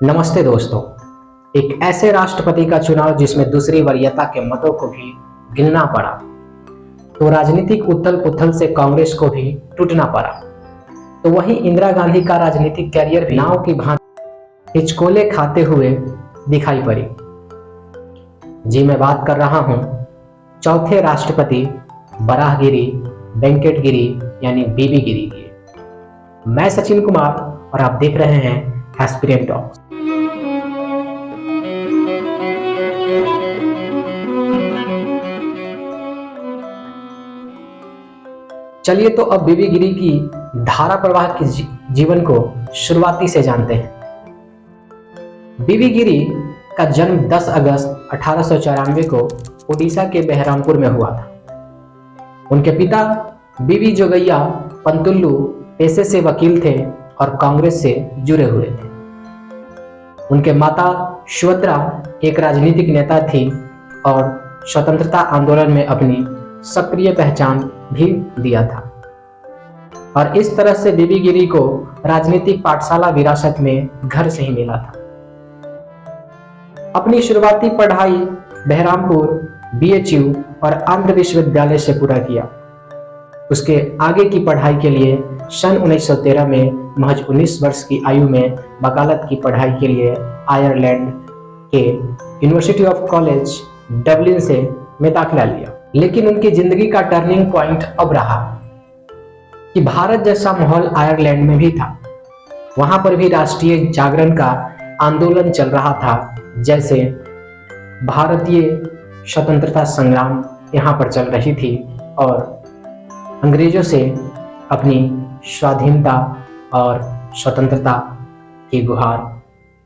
नमस्ते दोस्तों। एक ऐसे राष्ट्रपति का चुनाव जिसमें दूसरी वरीयता के मतों को भी गिनना पड़ा, तो राजनीतिक उथल पुथल से कांग्रेस को भी टूटना पड़ा। तो वहीं इंदिरा गांधी का राजनीतिक कैरियर भी नाव की भांति हिचकोले खाते हुए दिखाई पड़ी। जी, मैं बात कर रहा हूं चौथे राष्ट्रपति बराहगिरी वेंकटगिरी यानी बीबी गिरी की। मैं सचिन कुमार और आप देख रहे हैं एस्पिरेंट टॉक्स। चलिए तो अब बीबी गिरी की धारा प्रवाह की जीवन को शुरुआती से जानते हैं। बीबी गिरी का जन्म 10 अगस्त 1894 को उड़ीसा के बहरामपुर में हुआ था। उनके पिता बीबी जोगैया पंतुल्लू पेशे से वकील थे और कांग्रेस से जुड़े हुए थे। उनके माता सुभद्रा एक राजनीतिक नेता थी और स्वतंत्रता आंदोलन में अपनी सक्रिय पहचान भी दिया था। और इस तरह से बीबी गिरी को राजनीतिक पाठशाला विरासत में घर से ही मिला था। अपनी शुरुआती पढ़ाई बहरामपुर बीएचयू और आंध्र विश्वविद्यालय से पूरा किया। उसके आगे की पढ़ाई के लिए सन 1913 में महज 19 वर्ष की आयु में वकालत की पढ़ाई के लिए आयरलैंड के यूनिवर्सिटी ऑफ कॉलेज डबलिन से में दाखिला लिया। लेकिन उनकी जिंदगी का टर्निंग पॉइंट अब रहा कि भारत जैसा माहौल आयरलैंड में भी था। वहां पर भी राष्ट्रीय जागरण का आंदोलन चल रहा था। जैसे भारतीय स्वतंत्रता संग्राम यहाँ पर चल रही थी और अंग्रेजों से अपनी स्वाधीनता और स्वतंत्रता की गुहार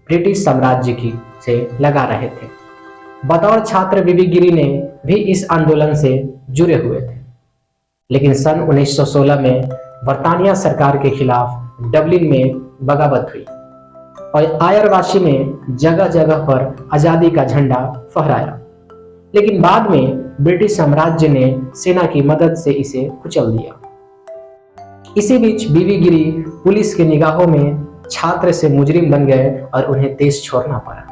ब्रिटिश साम्राज्य की से लगा रहे थे। बतौर छात्र बीबी गिरी ने भी इस आंदोलन से जुड़े हुए थे। लेकिन सन 1916 में बरतानिया सरकार के खिलाफ डबलिन में बगावत हुई और आयरवासी ने जगह जगह पर आजादी का झंडा फहराया। लेकिन बाद में ब्रिटिश साम्राज्य ने सेना की मदद से इसे कुचल दिया। इसी बीच बीबी गिरी पुलिस की निगाहों में छात्र से मुजरिम बन गए और उन्हें देश छोड़ना पड़ा।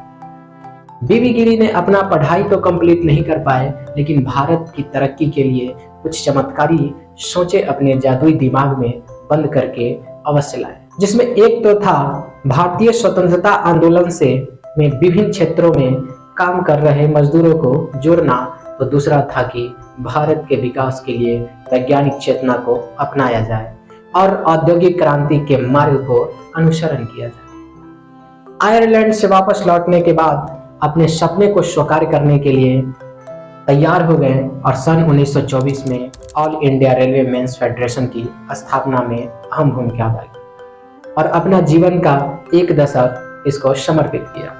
बीबी गिरी ने अपना पढ़ाई तो कंप्लीट नहीं कर पाए, लेकिन भारत की तरक्की के लिए कुछ चमत्कारी सोचे अपने जादुई दिमाग में बंद करके अवश्य लाए। जिसमें एक तो था भारतीय स्वतंत्रता आंदोलन से में विभिन्न क्षेत्रों में काम कर रहे मजदूरों को जोड़ना, तो दूसरा था कि भारत के विकास के लिए वैज्ञानिक चेतना को अपनाया जाए और औद्योगिक क्रांति के मार्ग को अनुसरण किया जाए। आयरलैंड से वापस लौटने के बाद अपने सपने को साकार करने के लिए तैयार हो गए और सन 1924 में All India Railwaymen's Federation की स्थापना में अहम भूमिका अदा की और अपना जीवन का एक दशक इसको समर्पित किया।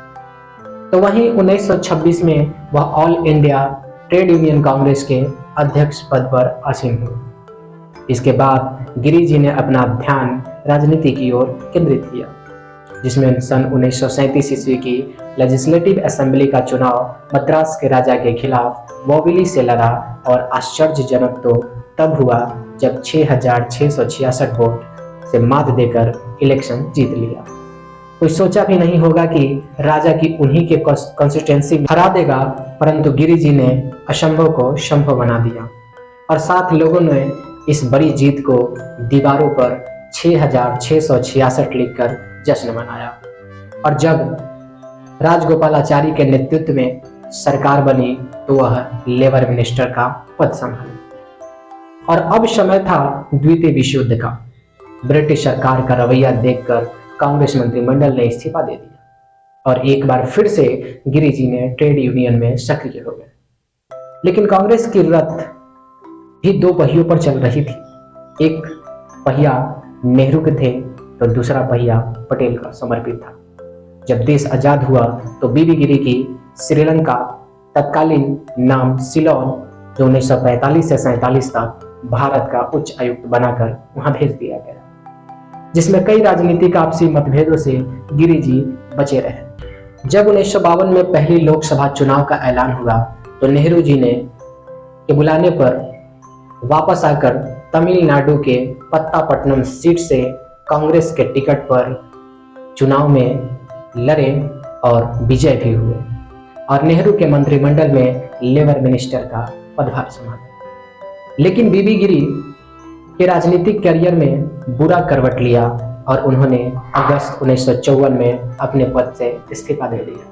तो वहीं 1926 में वह all India trade union Congress के अध्यक्ष पद पर आसीन हुए। इसके बाद गिरी जी ने अपना ध्यान राजनीति की ओर केंद्रित किया, जिसमें सन 1937 ईस्वी की लेजिस्लेटिव असेंबली का चुनाव मद्रास के राजा के खिलाफ बोवेली से लड़ा और आश्चर्यजनक तो तब हुआ जब 6,666 वोट से मात देकर इलेक्शन जीत लिया। कोई सोचा भी नहीं होगा कि राजा की उन्हीं के कॉन्स्टिट्यूएंसी हरा देगा, परंतु गिरी जी ने असंभव को संभव बना दिया और साथ लोगों ने इस बड़ी जीत को दीवारों पर 6,666 लिखकर जश्न मनाया। और जब राजगोपालाचारी के नेतृत्व में सरकार बनी तो वह लेबर मिनिस्टर का पद संभाला। और अब समय था द्वितीय विश्व युद्ध का। ब्रिटिश सरकार का रवैया देखकर कांग्रेस मंत्रिमंडल ने इस्तीफा दे दिया और एक बार फिर से गिरी जी ने ट्रेड यूनियन में सक्रिय हो गए। लेकिन कांग्रेस की रथ भी दो पहियों पर चल रही थी। एक पहिया नेहरू के थे तो दूसरा पहिया पटेल का समर्पित था। जब देश आजाद हुआ तो बीबी गिरी की श्रीलंका तत्कालीन नाम सिलोन, जो 1945 से 47 तक भारत का उच्च आयुक्त बनाकर वहां भेज दिया गया, जिसमें कई राजनीतिक आपसी मतभेदों से गिरी जी बचे रहे। जब 1952 में पहली लोकसभा चुनाव का ऐलान हुआ तो नेहरू जी ने के बुलाने पर वापस आकर तमिलनाडु के पत्तापट्टनम सीट से कांग्रेस के टिकट पर चुनाव में लड़े और विजय भी हुए और नेहरू के मंत्रिमंडल में लेबर मिनिस्टर का पदभार संभाला। लेकिन बीबी गिरी के राजनीतिक करियर में बुरा करवट लिया और उन्होंने अगस्त 1954 में अपने पद से इस्तीफा दे दिया,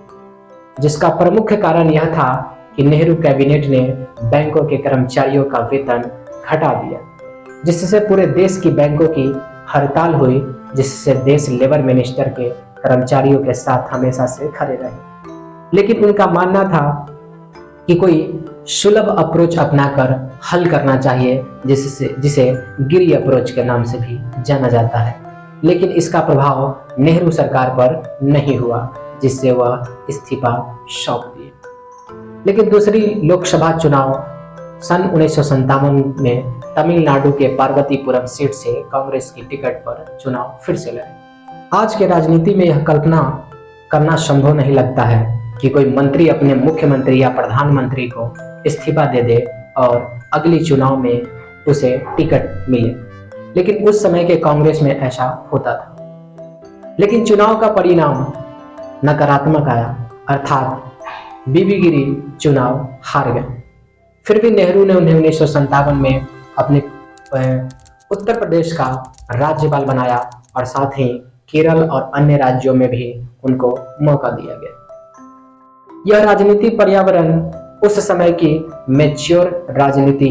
जिसका प्रमुख कारण यह था कि नेहरू कैबिनेट ने बैंकों के कर्मचारियों का वेतन घटा दिया, जिससे पूरे देश की बैंकों की हड़ताल हुई, जिससे देश लेबर मिनिस्टर के कर्मचारियों के साथ हमेशा से खड़े रहे। लेकिन उनका मानना था कि कोई सुलभ अप्रोच अपनाकर हल करना चाहिए, जिसे गिरी अप्रोच के नाम से भी जाना जाता है। लेकिन इसका प्रभाव नेहरू सरकार पर नहीं हुआ, जिससे वह इस्तीफा सौंप दिए। लेकिन दूसरी लोकसभा चुनाव सन 1957 में तमिलनाडु के पार्वतीपुरम सीट से कांग्रेस की टिकट पर चुनाव फिर से लड़े। आज के राजनीति में यह कल्पना करना संभव नहीं लगता है कि कोई मंत्री अपने मुख्यमंत्री या प्रधानमंत्री को इस्तीफा दे दे और अगली चुनाव में उसे टिकट मिले, लेकिन उस समय के कांग्रेस में ऐसा होता था। लेकिन चुनाव का परिणाम नकारात्मक आया, अर्थात बीबी गिरी चुनाव हार गए। फिर भी नेहरू ने उन्हें 1957 में अपने उत्तर प्रदेश का राज्यपाल बनाया और साथ ही केरल और अन्य राज्यों में भी उनको मौका दिया गया। यह राजनीति पर्यावरण उस समय की मैच्योर राजनीति,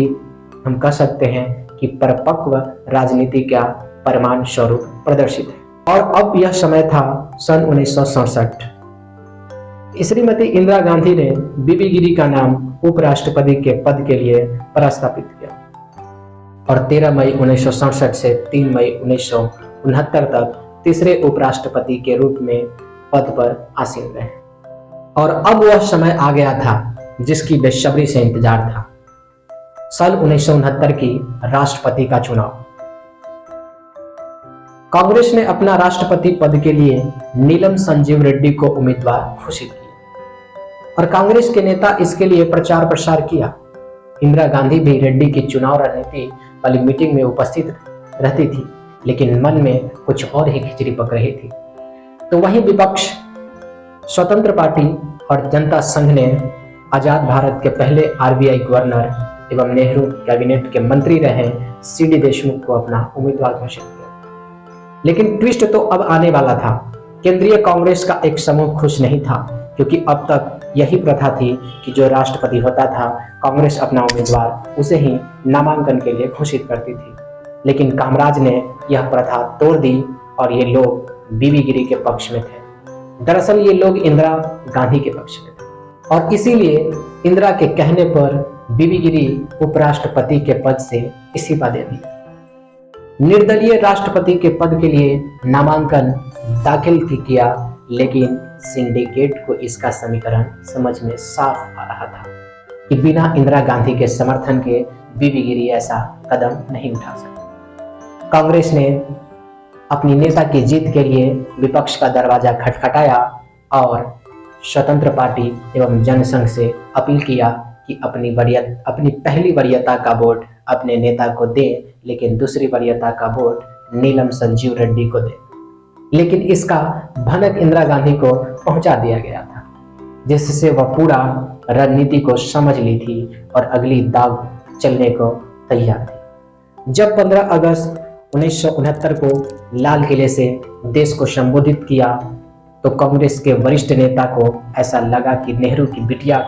हम कह सकते हैं कि परिपक्व राजनीति का परिमाण स्वरूप प्रदर्शित है। और अब यह समय था सन 1967। श्रीमती इंदिरा गांधी ने बीबी गिरी का नाम उपराष्ट्रपति के पद के लिए प्रस्तावित किया और 13 मई 1967 से 3 मई 1969 तक तीसरे उपराष्ट्रपति के रूप में पद पर आसीन रहे। और अब वह समय आ गया था जिसकी बेसब्री से इंतजार था, साल 1969 की राष्ट्रपति का चुनाव। कांग्रेस ने अपना राष्ट्रपति पद के लिए नीलम संजीव रेड्डी को उम्मीदवार घोषित किया और कांग्रेस के नेता इसके लिए प्रचार प्रसार किया। इंदिरा गांधी भी रेड्डी की चुनाव रणनीति वाली मीटिंग में उपस्थित रहती थी, लेकिन मन में कुछ और ही खिचड़ी पक रही थी। तो वहीं विपक्ष स्वतंत्र पार्टी और जनता संघ ने आजाद भारत के पहले आरबीआई गवर्नर एवं नेहरू कैबिनेट के मंत्री रहे सीडी देशमुख को अपना उम्मीदवार घोषित किया। लेकिन ट्विस्ट तो अब आने वाला था। केंद्रीय कांग्रेस का एक समूह खुश नहीं था, क्योंकि अब तक यही प्रथा थी कि जो राष्ट्रपति होता था कांग्रेस अपना उम्मीदवार उसे ही नामांकन के लिए घोषित करती थी। लेकिन कामराज ने यह प्रथा तोड़ दी और ये लोग बीबी गिरी के पक्ष में थे। दरअसल ये लोग इंदिरा गांधी के पक्ष में थे और इसीलिए इंदिरा के कहने पर बीबी गिरी उपराष्ट्रपति के पद से इस्तीफा दे दिया। निर्दलीय राष्ट्रपति के पद के लिए नामांकन दाखिल किया, लेकिन सिंडिकेट को इसका समीकरण समझ में साफ आ रहा था कि बिना इंदिरा गांधी के समर्थन के बीबी गिरी ऐसा कदम नहीं उठा सकती। कांग्रेस ने अपनी नेता की जीत के लिए विपक्ष का दरवाजा खटखटाया और स्वतंत्र पार्टी एवं जनसंघ से अपील किया कि अपनी पहली वरीयता का वोट अपने नेता को दे, लेकिन दूसरी वरीयता का वोट नीलम संजीव रेड्डी को दे। लेकिन इसका भनक इंदिरा गांधी को पहुंचा दिया गया था, जिससे वह पूरा रणनीति को समझ ली थी और अगली दाव चलने को तैयार थी। जब 15 अगस्त 1969 को लाल किले से देश को संबोधित किया तो कांग्रेस के वरिष्ठ नेता को ऐसा लगा कि नेहरू की बिटिया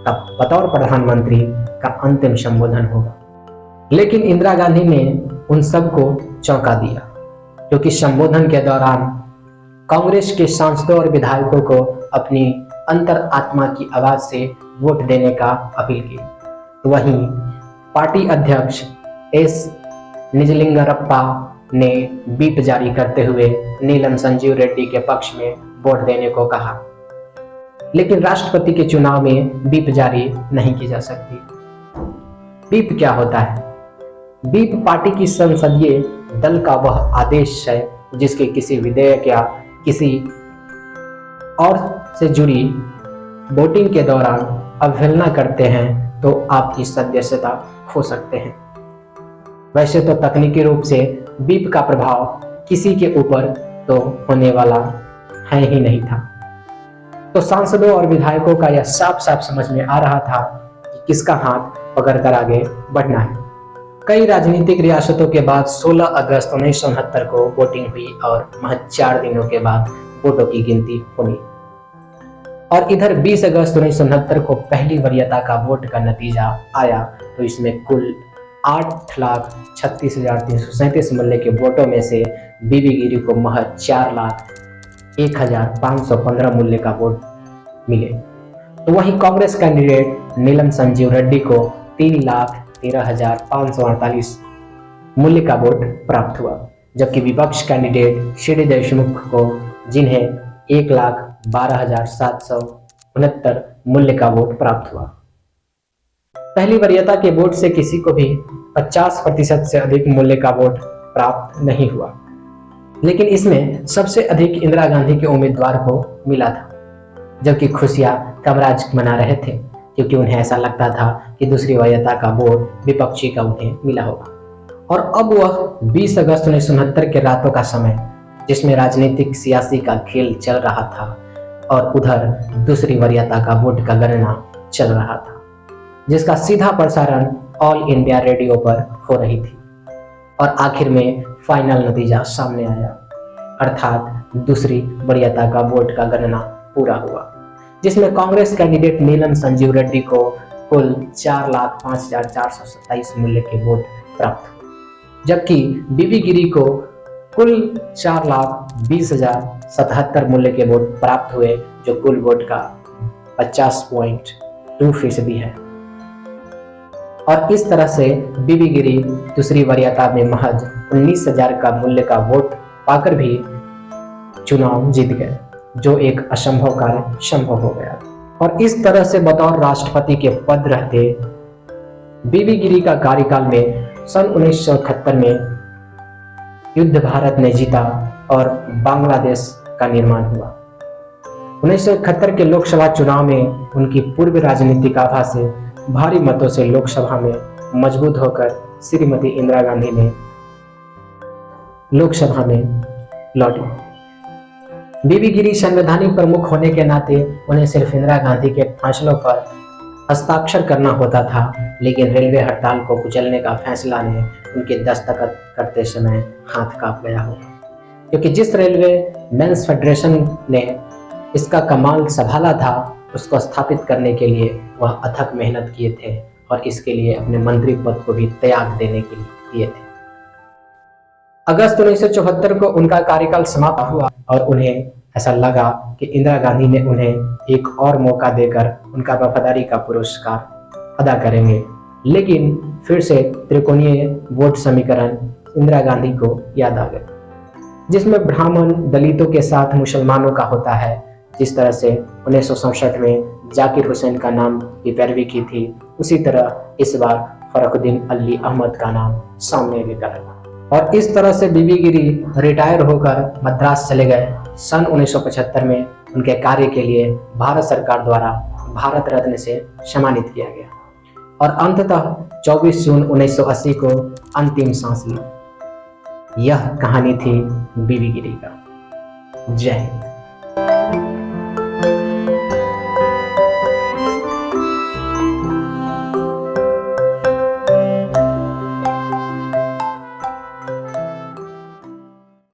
का बतौर प्रधानमंत्री का अंतिम संबोधन होगा। लेकिन इंदिरा गांधी ने उन सबको चौंका दिया, क्योंकि संबोधन के दौरान कांग्रेस के सांसदों और विधायकों को अपनी अंतर आत्मा की आवाज से वोट देने का अपील की। वहीं पार्टी अध्यक्ष एस निजलिंगरप्पा ने व्हिप जारी करते हुए नीलम संजीव रेड्डी के पक्ष में वोट देने को कहा, लेकिन राष्ट्रपति के चुनाव में व्हिप जारी नहीं की जा सकती। व्हिप क्या होता है? व्हिप पार्टी की संसदीय दल का वह आदेश है जिसके किसी विधेयक या किसी और से जुड़ी वोटिंग के दौरान अवहेलना करते हैं तो आपकी सदस्यता खो सकते हैं। वैसे तो तकनीकी रूप से व्हिप का प्रभाव किसी के ऊपर तो होने वाला है ही नहीं था। तो सांसदों और विधायकों का यह साफ साफ समझ में आ रहा था कि किसका हाथ पकड़कर आगे बढ़ना है। कई राजनीतिक रियासतों के बाद 16 अगस्त 1969 को वोटिंग हुई और महज 4 दिनों के बाद वोटों की गिनती हुई। और इधर 20 अगस्त 1969 को पहली वरीयता का वोट का नतीजा आया, तो इसमें कुल 8,36,337 मूल्य के वोटों में से बीबी गिरी को महज 4,01,515 मूल्य का वोट मिले। तो वहीं कांग्रेस कैंडिडेट नीलम संजीव रेड्डी को 3,13,548 मूल्य का वोट प्राप्त हुआ, जबकि विपक्ष कैंडिडेट शीडी देशमुख को, जिन्हें 1,12,769 मूल्य का वोट प्राप्त हुआ। पहली वरीयता के वोट से किसी को भी 50% से अधिक मूल्य का वोट प्राप्त नहीं हुआ, लेकिन इसमें सबसे अधिक इंदिरा गांधी के उम्मीदवार को मिला था, जबकि खुशियां कामराज मना रहे थे, क्योंकि उन्हें ऐसा लगता था कि दूसरी वरीयता का वोट विपक्षी का उन्हें मिला होगा। और अब वह 20 अगस्त 1969 के रातों का समय, जिसमें राजनीतिक सियासी का खेल चल रहा था और उधर दूसरी वरीयता का वोट का गणना चल रहा था, जिसका सीधा प्रसारण ऑल इंडिया रेडियो पर हो रही थी। और आखिर में फाइनल नतीजा सामने आया, अर्थात दूसरी वरीयता का वोट का गणना पूरा हुआ, जिसमें कांग्रेस कैंडिडेट नीलम संजीव रेड्डी को कुल 4,05,427 मूल्य के वोट प्राप्त हुए, जबकि बीबी गिरी को कुल 4,20,077 मूल्य के वोट प्राप्त हुए, जो कुल वोट का 50.2% है। और इस तरह से बीबी गिरी दूसरी वरीयता में महज 19,000 का मूल्य का वोट पाकर भी चुनाव जीत गए, जो एक असंभव कार्य संभव हो गया। और इस तरह से बतौर राष्ट्रपति के पद रहते बीबी गिरी का कार्यकाल में सन 1971 में युद्ध भारत ने जीता और बांग्लादेश का निर्माण हुआ। 1971 के लोकसभा चुनाव में उनकी पूर्व राजनीतिक आभा से भारी मतों से लोकसभा में मजबूत होकर श्रीमती इंदिरा गांधी ने लोकसभा में लौटी। बीबी गिरी संवैधानिक प्रमुख होने के नाते उन्हें सिर्फ इंदिरा गांधी के फैसलों पर हस्ताक्षर करना होता था, लेकिन रेलवे हड़ताल को कुचलने का फैसला ने उनके दस्तखत करते समय हाथ कांप गया होगा, क्योंकि जिस रेलवे मेंस फेडरेशन ने इसका कमाल संभाला था, उसको स्थापित करने के लिए वह अथक मेहनत किए थे और इसके लिए अपने मंत्री पद को भी त्याग देने के लिए दिए थे। अगस्त 1974 को उनका कार्यकाल समाप्त हुआ और उन्हें ऐसा लगा कि इंदिरा गांधी ने उन्हें एक और मौका देकर उनका वफादारी का पुरस्कार अदा करेंगे, लेकिन फिर से त्रिकोणीय वोट समीकरण इंदिरा गांधी को याद आ गए, जिसमें ब्राह्मण दलितों के साथ मुसलमानों का होता है। जिस तरह से 1967 में जाकिर हुसैन का नाम की पैरवी की थी, उसी तरह इस बार फरुखुद्दीन अली अहमद का नाम सामने लेकर आया। और इस तरह से बीबी गिरी रिटायर होकर मद्रास चले गए। सन 1975 में उनके कार्य के लिए भारत सरकार द्वारा भारत रत्न से सम्मानित किया गया और अंततः 24 जून 1980 को अंतिम सांस ली। यह कहानी थी बीबी गिरी का। जय हिंद।